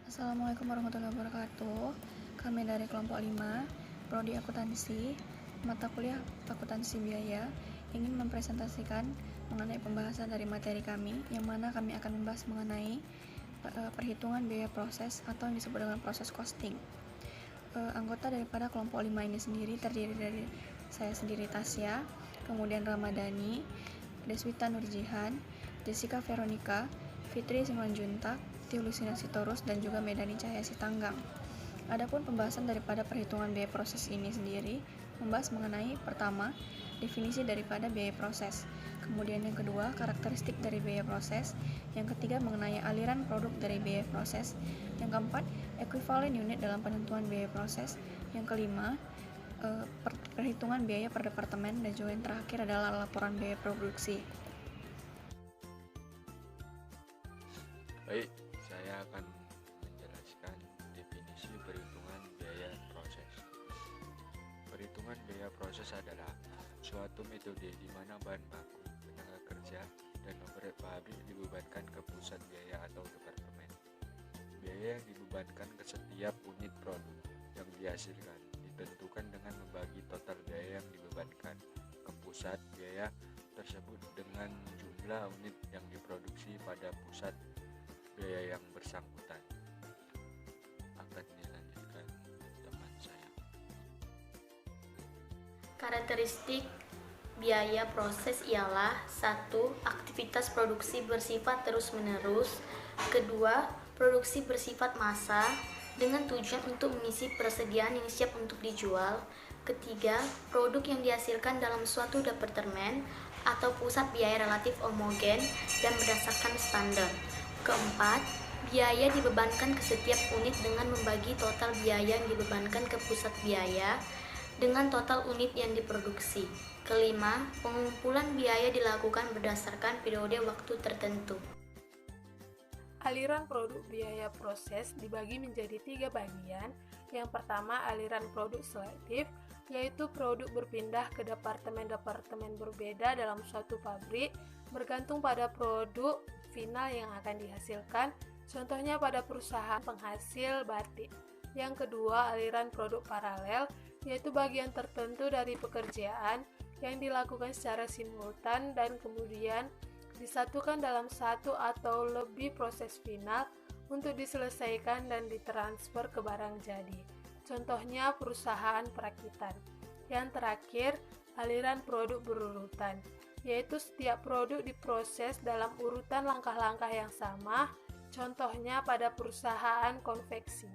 Assalamualaikum warahmatullahi wabarakatuh. Kami dari kelompok 5, Prodi Akuntansi, mata kuliah Akuntansi Biaya, ingin mempresentasikan mengenai pembahasan dari materi kami, yang mana kami akan membahas mengenai perhitungan biaya proses atau yang disebut dengan proses costing. Anggota daripada kelompok 5 ini sendiri terdiri dari saya sendiri, Tasya, kemudian Ramadhani, Deswita Nurjihan, Jessica Veronica, Fitri Simanjuntak, Tiulusina Sitorus, dan juga Medani Cahaya Sitanggang. Adapun pembahasan daripada perhitungan biaya proses ini sendiri membahas mengenai pertama, definisi daripada biaya proses. Kemudian yang kedua, karakteristik dari biaya proses. Yang ketiga, mengenai aliran produk dari biaya proses. Yang keempat, ekuivalen unit dalam penentuan biaya proses. Yang kelima, perhitungan biaya per departemen, dan juga yang terakhir adalah laporan biaya produksi. Baik, saya akan menjelaskan definisi perhitungan biaya proses. Perhitungan biaya proses adalah suatu metode di mana bahan baku, tenaga kerja, dan overhead pabrik dibebankan ke pusat biaya atau departemen. Biaya yang dibebankan ke setiap unit produk yang dihasilkan ditentukan dengan membagi total biaya yang dibebankan ke pusat biaya tersebut dengan jumlah unit yang diproduksi pada pusat biaya yang bersangkutan. Akan dilanjutkan teman saya. Karakteristik biaya proses ialah 1. Aktivitas produksi bersifat terus-menerus. 2. Produksi bersifat massal dengan tujuan untuk mengisi persediaan yang siap untuk dijual. 3. Produk yang dihasilkan dalam suatu departemen atau pusat biaya relatif homogen dan berdasarkan standar. 4. Biaya dibebankan ke setiap unit dengan membagi total biaya yang dibebankan ke pusat biaya dengan total unit yang diproduksi. 5. Pengumpulan biaya dilakukan berdasarkan periode waktu tertentu. Aliran produk biaya proses dibagi menjadi 3 bagian. Yang pertama, aliran produk selektif, yaitu produk berpindah ke departemen-departemen berbeda dalam suatu pabrik bergantung pada produk final yang akan dihasilkan, contohnya pada perusahaan penghasil batik. Yang kedua, aliran produk paralel, yaitu bagian tertentu dari pekerjaan yang dilakukan secara simultan dan kemudian disatukan dalam satu atau lebih proses final untuk diselesaikan dan ditransfer ke barang jadi. Contohnya perusahaan perakitan. Yang terakhir, aliran produk berurutan, yaitu setiap produk diproses dalam urutan langkah-langkah yang sama, contohnya pada perusahaan konveksi.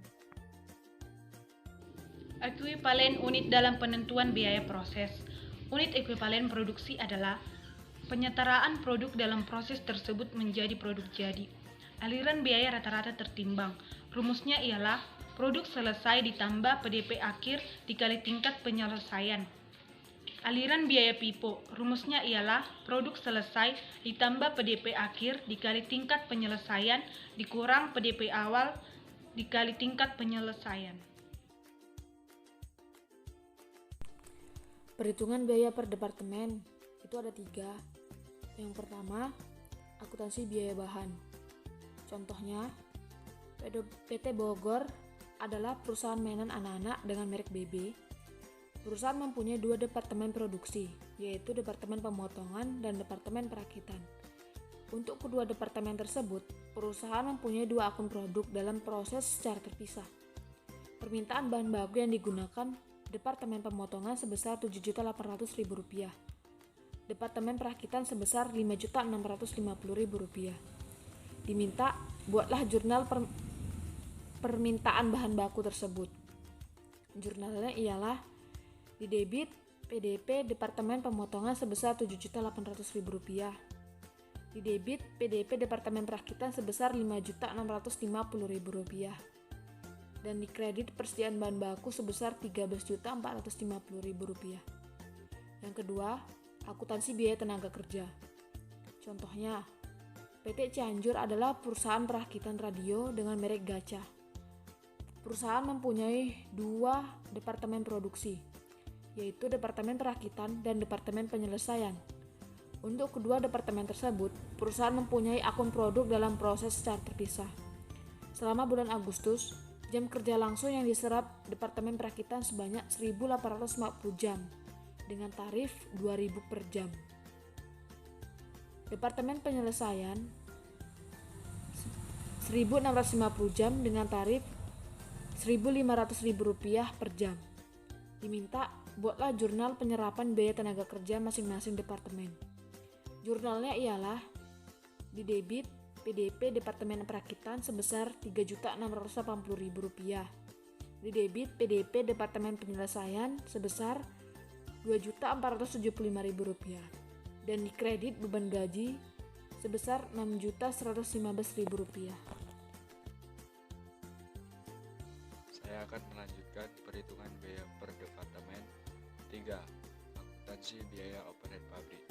Ekuivalen unit dalam penentuan biaya proses. Unit ekuivalen produksi adalah penyetaraan produk dalam proses tersebut menjadi produk jadi. Aliran biaya rata-rata tertimbang. Rumusnya ialah produk selesai ditambah PDP akhir dikali tingkat penyelesaian. Aliran biaya pipo, rumusnya ialah produk selesai ditambah PDP akhir dikali tingkat penyelesaian dikurang PDP awal dikali tingkat penyelesaian. Perhitungan biaya per departemen itu ada 3. Yang pertama, akuntansi biaya bahan. Contohnya, PT Bogor adalah perusahaan mainan anak-anak dengan merek BB. Perusahaan mempunyai 2 departemen produksi, yaitu Departemen Pemotongan dan Departemen Perakitan. Untuk kedua departemen tersebut, perusahaan mempunyai 2 akun produk dalam proses secara terpisah. Permintaan bahan baku yang digunakan Departemen Pemotongan sebesar Rp7.800.000, Departemen Perakitan sebesar Rp5.650.000. Diminta, buatlah jurnal permintaan bahan baku tersebut. Jurnalnya ialah di debit PDP Departemen Pemotongan sebesar Rp7.800.000, di debit PDP Departemen Perakitan sebesar Rp5.650.000, dan di kredit persediaan bahan baku sebesar Rp13.450.000. Yang kedua, akuntansi biaya tenaga kerja. Contohnya, PT Cianjur adalah perusahaan perakitan radio dengan merek Gacha. Perusahaan mempunyai 2 departemen produksi, yaitu Departemen Perakitan dan Departemen Penyelesaian. Untuk kedua departemen tersebut, perusahaan mempunyai akun produk dalam proses secara terpisah. Selama bulan Agustus, jam kerja langsung yang diserap Departemen Perakitan sebanyak 1.850 jam dengan tarif 2.000 per jam. Departemen Penyelesaian 1.650 jam dengan tarif Rp1.500.000 per jam. Diminta buatlah jurnal penyerapan biaya tenaga kerja masing-masing departemen. Jurnalnya ialah di debit PDP Departemen Perakitan sebesar Rp3.680.000, di debit PDP Departemen Penyelesaian sebesar Rp2.475.000, dan di kredit beban gaji sebesar Rp6.115.000. Saya akan melanjutkan perhitungan biaya per departemen. 3. Akuntansi biaya overhead pabrik.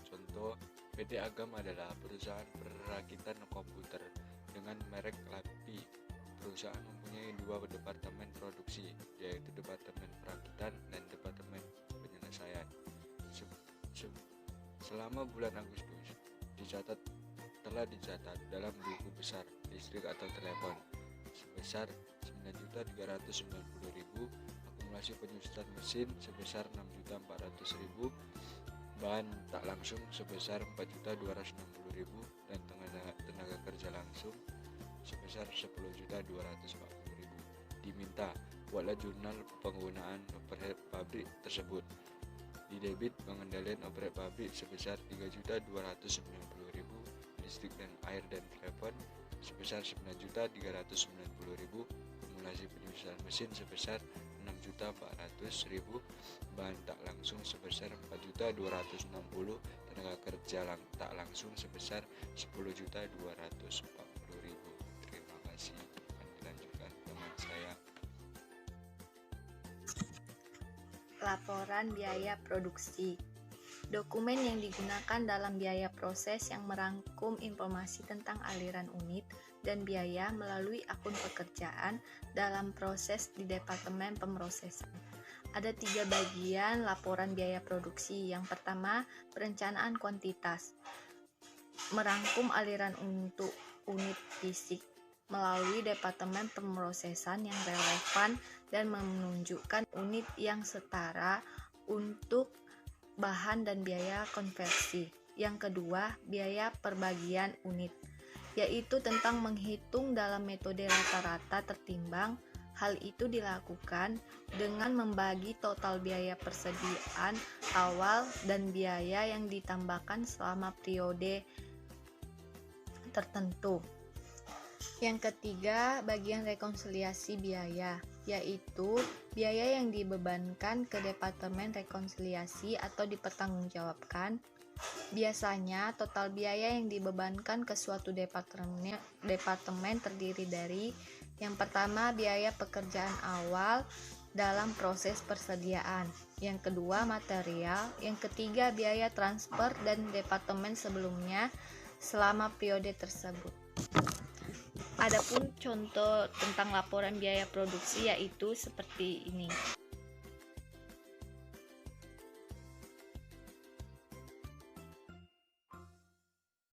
Contoh, PT Agam adalah perusahaan perakitan komputer dengan merek LAPI. Perusahaan mempunyai 2 departemen produksi, yaitu Departemen Perakitan dan Departemen Penyelesaian. Selama bulan Agustus, telah dicatat dalam buku besar listrik atau telepon sebesar Rp9.390.000, akumulasi penyusutan mesin sebesar Rp6.400.000, bahan tak langsung sebesar Rp4.260.000, dan tenaga kerja langsung sebesar Rp10.240.000. Diminta buatlah jurnal penggunaan overhead pabrik tersebut. Di debit pengendalian overhead pabrik sebesar Rp3.290.000, listrik dan air dan telepon sebesar Rp9.390.000, akumulasi penyusutan mesin sebesar Rp6.400.000, bahan tak langsung sebesar Rp4.260.000, tenaga kerja tak langsung sebesar Rp10.240.000. Terima kasih. Akan dilanjutkan teman saya. Laporan biaya produksi. Dokumen yang digunakan dalam biaya proses yang merangkum informasi tentang aliran unit dan biaya melalui akun pekerjaan dalam proses di Departemen Pemrosesan. Ada 3 bagian laporan biaya produksi. Yang pertama, perencanaan kuantitas. Merangkum aliran untuk unit fisik melalui Departemen Pemrosesan yang relevan dan menunjukkan unit yang setara untuk bahan dan biaya konversi. Yang kedua, biaya perbagian unit, yaitu tentang menghitung dalam metode rata-rata tertimbang. Hal itu dilakukan dengan membagi total biaya persediaan awal dan biaya yang ditambahkan selama periode tertentu. Yang ketiga, bagian rekonsiliasi biaya, yaitu biaya yang dibebankan ke Departemen Rekonsiliasi atau dipertanggungjawabkan. Biasanya, total biaya yang dibebankan ke suatu departemen terdiri dari: yang pertama, biaya pekerjaan awal dalam proses persediaan, yang kedua, material, yang ketiga, biaya transfer dan departemen sebelumnya selama periode tersebut. Adapun contoh tentang laporan biaya produksi yaitu seperti ini.